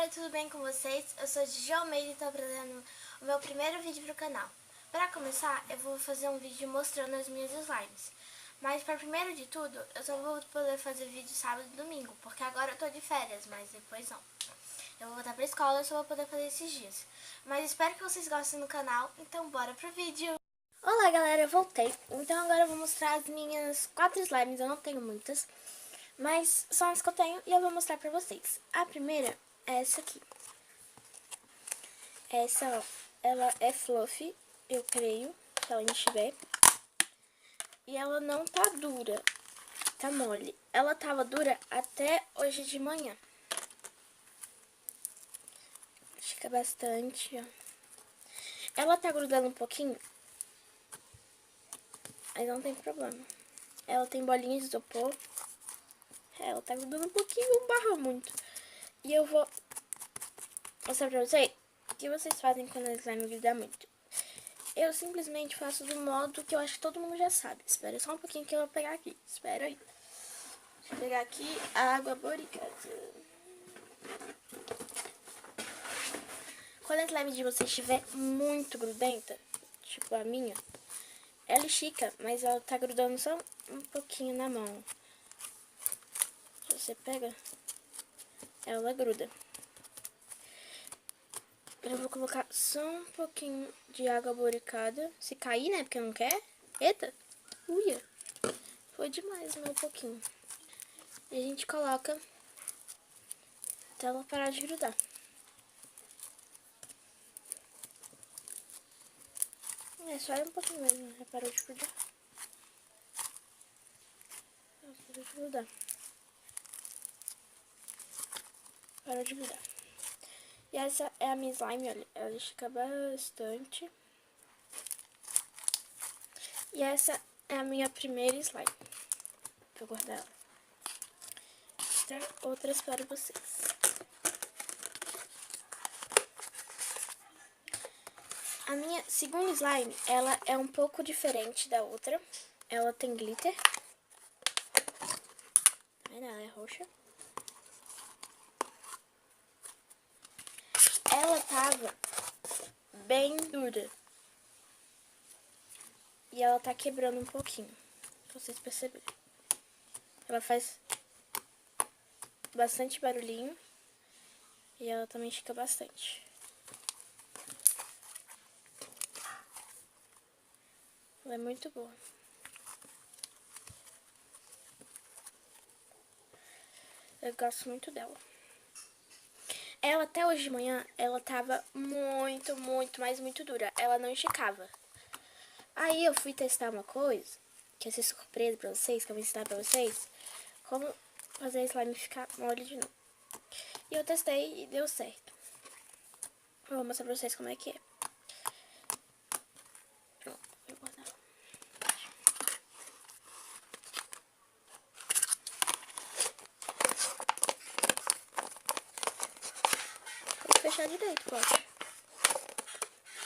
Oi, tudo bem com vocês? Eu sou a Gigi Almeida e estou apresentando o meu primeiro vídeo para o canal. Para começar, eu vou fazer um vídeo mostrando as minhas slimes. Mas para primeiro de tudo, eu só vou poder fazer vídeo sábado e domingo, porque agora eu tô de férias, mas depois não. Eu vou voltar pra escola e só vou poder fazer esses dias. Mas espero que vocês gostem do canal, então bora pro vídeo! Olá galera, eu voltei. Então agora eu vou mostrar as minhas 4 slimes, eu não tenho muitas. Mas são as que eu tenho e eu vou mostrar pra vocês. A primeira é essa aqui. Essa, ó, ela é fluffy, eu creio, se ela estiver. E ela não tá dura, tá mole. Ela tava dura até hoje de manhã. Fica bastante, ó. Ela tá grudando um pouquinho, mas não tem problema. Ela tem bolinha de isopor. Ela tá grudando um pouquinho, não barra muito. E eu vou mostrar pra vocês o que vocês fazem quando a slime gruda muito. Eu simplesmente faço do modo que eu acho que todo mundo já sabe. Espera só um pouquinho que eu vou pegar aqui. Espera aí. Deixa eu pegar aqui a água boricada. Quando a slime de vocês estiver muito grudenta, tipo a minha, ela estica, mas ela tá grudando só um pouquinho na mão. Você pega, ela gruda. Eu vou colocar só um pouquinho de água boricada. Se cair, né? Porque não quer. Eita! Uia! Foi demais, um pouquinho. E a gente coloca até ela parar de grudar. É só um pouquinho mesmo, já parou de grudar. Parou de grudar. Parou de grudar. E essa é a minha slime, olha, ela estica bastante. E essa é a minha primeira slime. Vou guardar ela. Vou mostrar outras para vocês. A minha segunda slime, ela é um pouco diferente da outra. Ela tem glitter. Tá vendo? Ela é roxa. Ela tava bem dura. E ela tá quebrando um pouquinho, pra vocês perceberem. Ela faz bastante barulhinho. E ela também estica bastante. Ela é muito boa. Eu gosto muito dela. Ela até hoje de manhã, ela tava muito, mas muito dura. Ela não esticava. Aí eu fui testar uma coisa, que ia ser surpresa pra vocês, que eu vou ensinar pra vocês, como fazer a slime ficar mole de novo. E eu testei e deu certo. Eu vou mostrar pra vocês como é que é. Pronto, vou guardar. Tem que fechar direito, pode.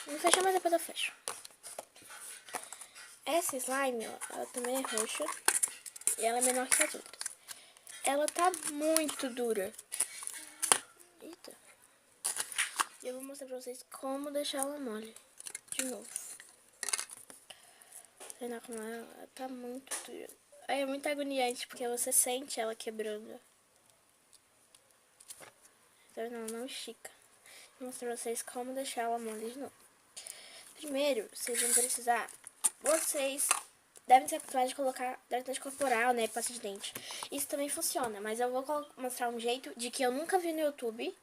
Não fecha, mas depois eu fecho. Essa slime, ó, ela também é roxa. E ela é menor que as outras. Ela tá muito dura. Eita. E eu vou mostrar pra vocês como deixar ela mole. De novo. Vendo como ela tá muito dura. É muito agoniante, porque você sente ela quebrando. Então ela não estica. Vou mostrar pra vocês como deixar ela mole de novo. Primeiro, vocês vão precisar... Vocês devem ser acostumados de colocar hidratante corporal, né, pasta de dente. Isso também funciona, mas eu vou mostrar um jeito de que eu nunca vi no YouTube.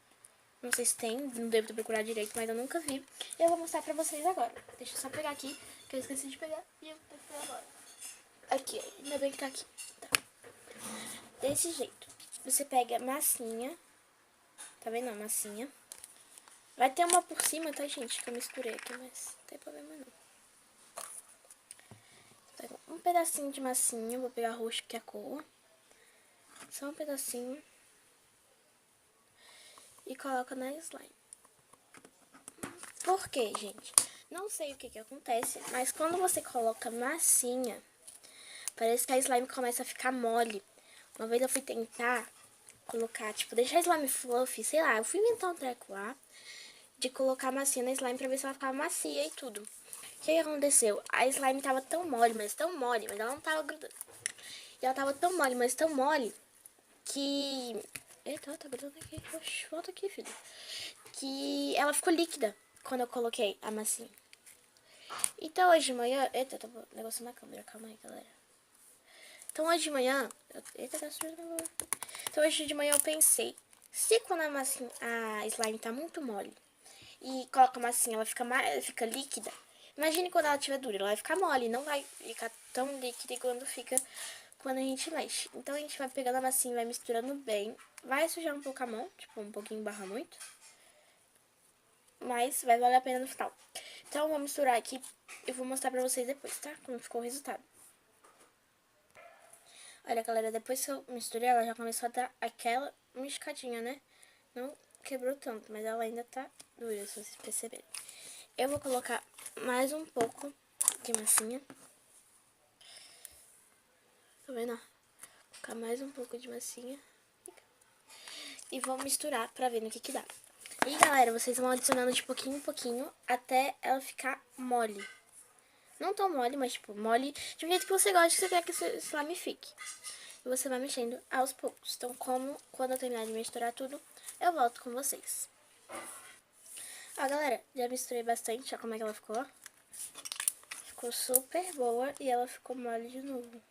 Não sei se tem, não devo ter procurado direito, mas eu nunca vi. E eu vou mostrar pra vocês agora. Deixa eu só pegar aqui, que eu esqueci de pegar e eu vou pegar agora. Aqui, ainda bem que tá aqui. Tá. Desse jeito. Você pega massinha. Tá vendo a massinha? Vai ter uma por cima, tá, gente? Que eu misturei aqui, mas não tem problema não. Pega um pedacinho de massinha. Vou pegar roxo, que é a cor. Só um pedacinho. E coloca na slime. Por quê, gente? Não sei o que acontece, mas quando você coloca massinha, parece que a slime começa a ficar mole. Uma vez eu fui tentar colocar, tipo, deixar slime fluffy, sei lá. Eu fui inventar um treco lá de colocar massinha na slime pra ver se ela ficava macia e tudo. O que aconteceu? A slime tava tão mole, mas ela não tava grudando. E ela tava tão mole, mas tão mole, que... Eita, ela tá grudando aqui. Oxe, volta aqui, filho. Que ela ficou líquida quando eu coloquei a massinha. Então hoje de manhã... Eita, tá negócio na câmera, calma aí, galera. Então hoje de manhã... Eita, tá sujo. Então hoje de manhã eu pensei, se quando a slime tá muito mole e coloca a massinha, ela fica líquida, imagine quando ela estiver dura, ela vai ficar mole, não vai ficar tão líquida quando a gente mexe. Então a gente vai pegando a massinha e vai misturando bem. Vai sujar um pouco a mão, tipo um pouquinho barra muito, mas vai valer a pena no final. Então eu vou misturar aqui e vou mostrar pra vocês depois, tá? Como ficou o resultado. Olha, galera, depois que eu misturei, ela já começou a dar aquela esticadinha, né? Não quebrou tanto, mas ela ainda tá dura, se vocês perceberem. Eu vou colocar mais um pouco de massinha. Tá vendo? Vou colocar mais um pouco de massinha. E vou misturar pra ver no que dá. E, galera, vocês vão adicionando de pouquinho em pouquinho até ela ficar mole. Não tão mole, mas tipo, mole de um jeito que você gosta, que você quer que esse slime fique. E você vai mexendo aos poucos. Então, quando eu terminar de misturar tudo, eu volto com vocês. Ó, galera, já misturei bastante. Olha como é que ela ficou. Ficou super boa e ela ficou mole de novo.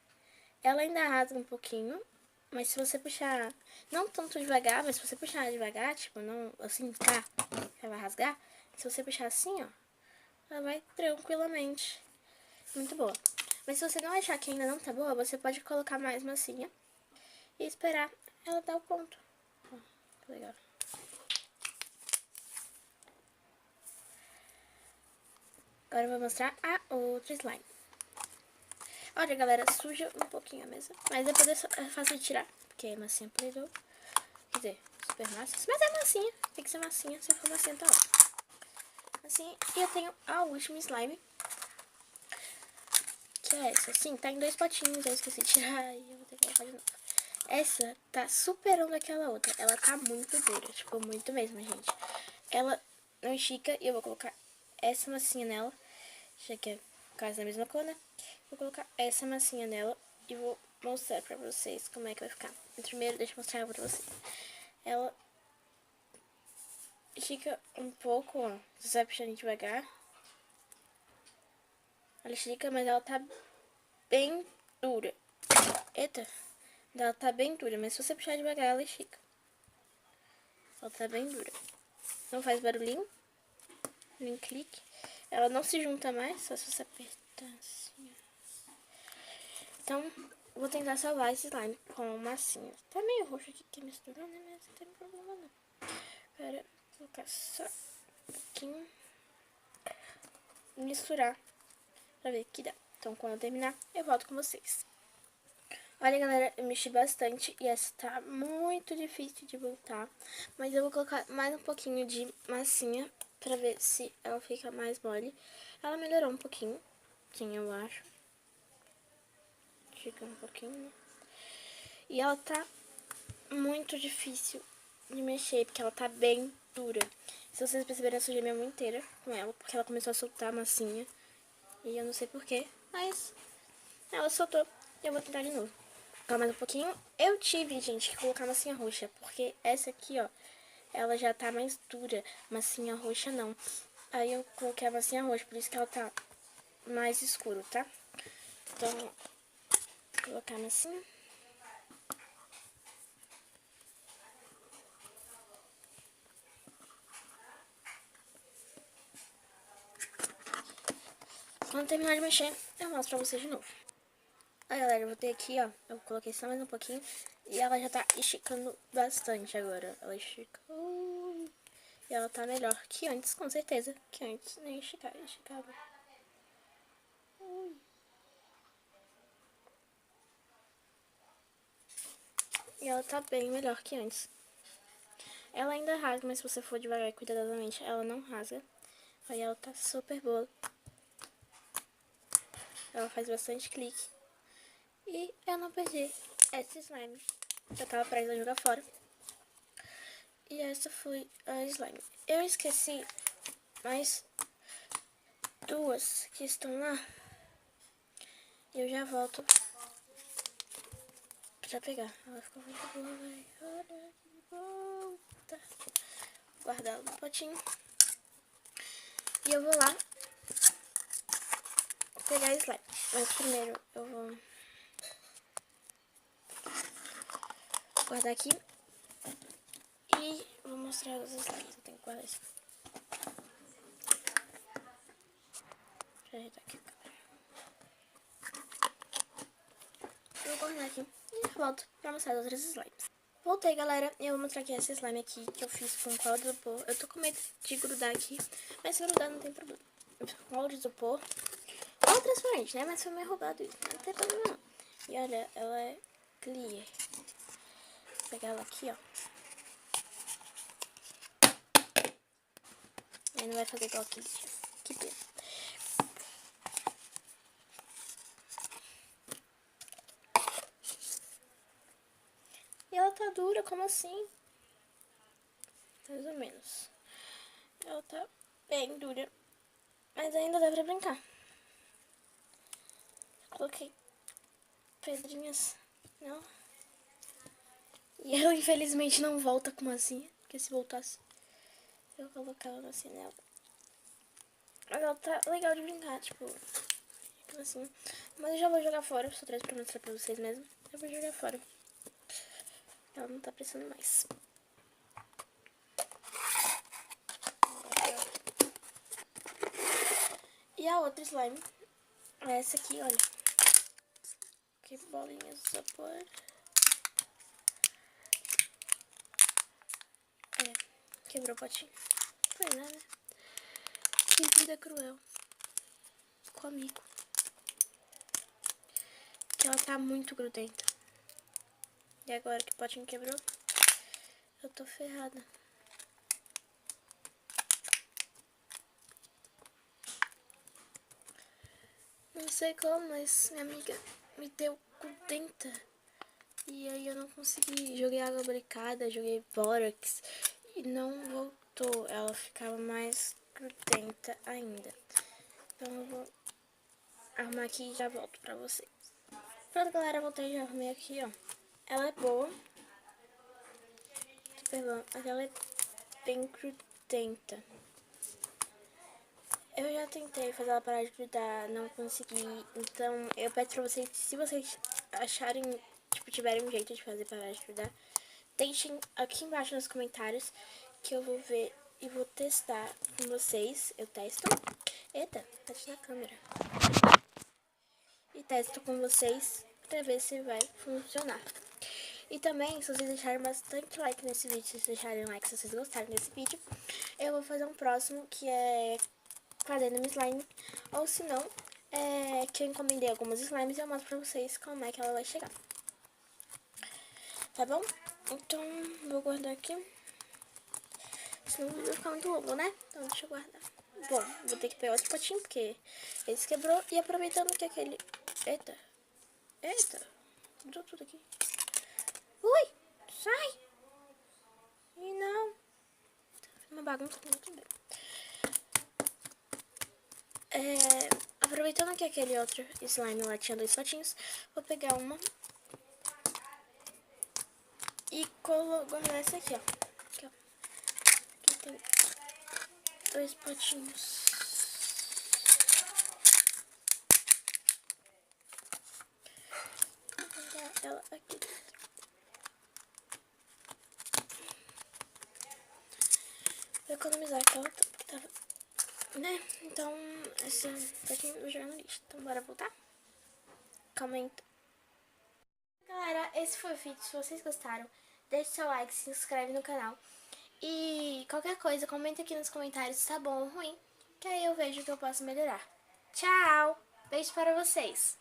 Ela ainda rasga um pouquinho, mas se você puxar, não tanto devagar, mas se você puxar devagar, tipo, não assim, tá, ela vai rasgar. Se você puxar assim, ó, ela vai tranquilamente. Muito boa. Mas se você não achar que ainda não tá boa, você pode colocar mais massinha e esperar ela dar o ponto. Ó, que legal. Agora eu vou mostrar a outra slime. Olha, galera, suja um pouquinho a mesa, mas depois é fácil de tirar, porque é massinha Play-Doh. Quer dizer, super massa. Mas é massinha, tem que ser massinha, se for massinha tá ótimo. Assim, e eu tenho a última slime, que é essa. Sim, tá em 2 potinhos, eu esqueci de tirar e eu vou ter que colocar de novo. Essa tá superando aquela outra, ela tá muito dura, tipo, muito mesmo, gente. Ela não estica e eu vou colocar essa massinha nela, já que é quase da mesma cor, né? Vou colocar essa massinha nela e vou mostrar pra vocês como é que vai ficar. Primeiro, deixa eu mostrar pra vocês. Ela estica um pouco, ó. Você vai puxando devagar. Ela estica, mas ela tá bem dura. Eita! Ela tá bem dura, mas se você puxar devagar, ela estica. Ela tá bem dura. Não faz barulhinho. Nem clique. Ela não se junta mais, só se você apertar assim. Então, vou tentar salvar esse slime com massinha. Tá meio roxo aqui que misturou, né? Mas não tem problema não. Agora, vou colocar só um pouquinho. Misturar pra ver o que dá. Então, quando eu terminar, eu volto com vocês. Olha, galera, eu mexi bastante e essa tá muito difícil de voltar. Mas eu vou colocar mais um pouquinho de massinha pra ver se ela fica mais mole. Ela melhorou um pouquinho, sim, eu acho. Fica um pouquinho. E ela tá muito difícil de mexer, porque ela tá bem dura. Se vocês perceberem, eu sujei minha mão inteira com ela, porque ela começou a soltar a massinha. E eu não sei porquê, mas ela soltou e eu vou tentar de novo. Colocar mais um pouquinho. Eu tive, gente, que colocar massinha roxa, porque essa aqui, ó, ela já tá mais dura. Massinha roxa não. Aí eu coloquei a massinha roxa, por isso que ela tá mais escuro, tá? Então, vou colocar a massinha. Quando terminar de mexer, eu mostro pra vocês de novo. Aí, galera, eu vou ter aqui, ó, eu coloquei só mais um pouquinho e ela já tá esticando bastante agora. Ela estica. E ela tá melhor que antes, com certeza. Que antes nem esticava. E ela tá bem melhor que antes. Ela ainda rasga, mas se você for devagar e cuidadosamente, ela não rasga. Aí ela tá super boa. Ela faz bastante clique. E eu não perdi esse slime. Eu tava prestes a jogar fora. E essa foi a slime. Eu esqueci mais duas que estão lá. Eu já volto pra pegar. Ela ficou muito boa, vai. Hora de volta. Guardar ela no potinho. E eu vou lá pegar a slime. Mas primeiro eu vou guardar aqui. E vou mostrar os slimes. Eu tenho que guardar isso. Deixa eu ajeitar aqui a câmera. Eu vou guardar aqui e volto pra mostrar as outras slimes. Voltei, galera, e eu vou mostrar aqui essa slime aqui que eu fiz com cola de isopor. Eu tô com medo de grudar aqui, mas se grudar não tem problema. Eu fiz com cola de isopor. Cola transparente, né? Mas foi meio roubado isso, não tem problema não. E olha, ela é clear. Vou pegar ela aqui, ó. Aí não vai fazer igual aquele dia. Que pena. E ela tá dura, como assim? Mais ou menos. Ela tá bem dura, mas ainda dá pra brincar. Coloquei pedrinhas, não. E ela infelizmente não volta com massinha, porque se voltasse eu colocar ela assim nela. Mas ela tá legal de brincar, tipo, assim. Mas eu já vou jogar fora, só trouxe pra mostrar pra vocês mesmo. Eu vou jogar fora. Ela não tá precisando mais. E a outra slime é essa aqui, olha. Que bolinhas de isopor. É, quebrou o potinho. Pois é, né? Que vida cruel. Comigo. Que ela tá muito grudenta. E agora que o potinho quebrou, eu tô ferrada. Não sei como, mas minha amiga me deu grudenta. E aí eu não consegui. Joguei água barricada, joguei Borax e não voltou. Ela ficava mais grudenta ainda. Então eu vou arrumar aqui e já volto pra vocês. Pronto, galera, voltei, já arrumei aqui, ó. Ela é boa. Super boa, mas ela é bem grudenta. Eu já tentei fazer ela parar de grudar, não consegui. Então eu peço pra vocês, se vocês acharem, tipo, tiverem um jeito de fazer parar de grudar, deixem aqui embaixo nos comentários que eu vou ver e vou testar com vocês. Eu testo. Eita, bate na câmera. E testo com vocês pra ver se vai funcionar. E também, se vocês deixarem bastante like nesse vídeo, se vocês deixarem like se vocês gostaram desse vídeo, eu vou fazer um próximo que é fazendo uma slime. Ou se não, que eu encomendei algumas slimes e eu mostro pra vocês como é que ela vai chegar. Tá bom? Então, vou guardar aqui. Senão o vídeo vai ficar muito longo, né? Então, deixa eu guardar. Bom, vou ter que pegar outro potinho, porque esse quebrou. E aproveitando que aquele... Eita! Eita! Mudou tudo aqui. Ui! Sai! E não! Uma bagunça aqui, tudo bem. Aproveitando que aquele outro slime lá tinha 2 potinhos, vou pegar uma e guardar essa aqui, ó. Aqui, ó. Aqui tem 2 potinhos. Vou guardar ela aqui dentro. Vou economizar aquela tampa que tava, né? Então, esse potinho eu vou jogar no lixo. Então, bora voltar? Comenta. Galera, esse foi o vídeo. Se vocês gostaram, deixe seu like, se inscreve no canal. E qualquer coisa, comenta aqui nos comentários se tá bom ou ruim, que aí eu vejo o que eu posso melhorar. Tchau! Beijo para vocês!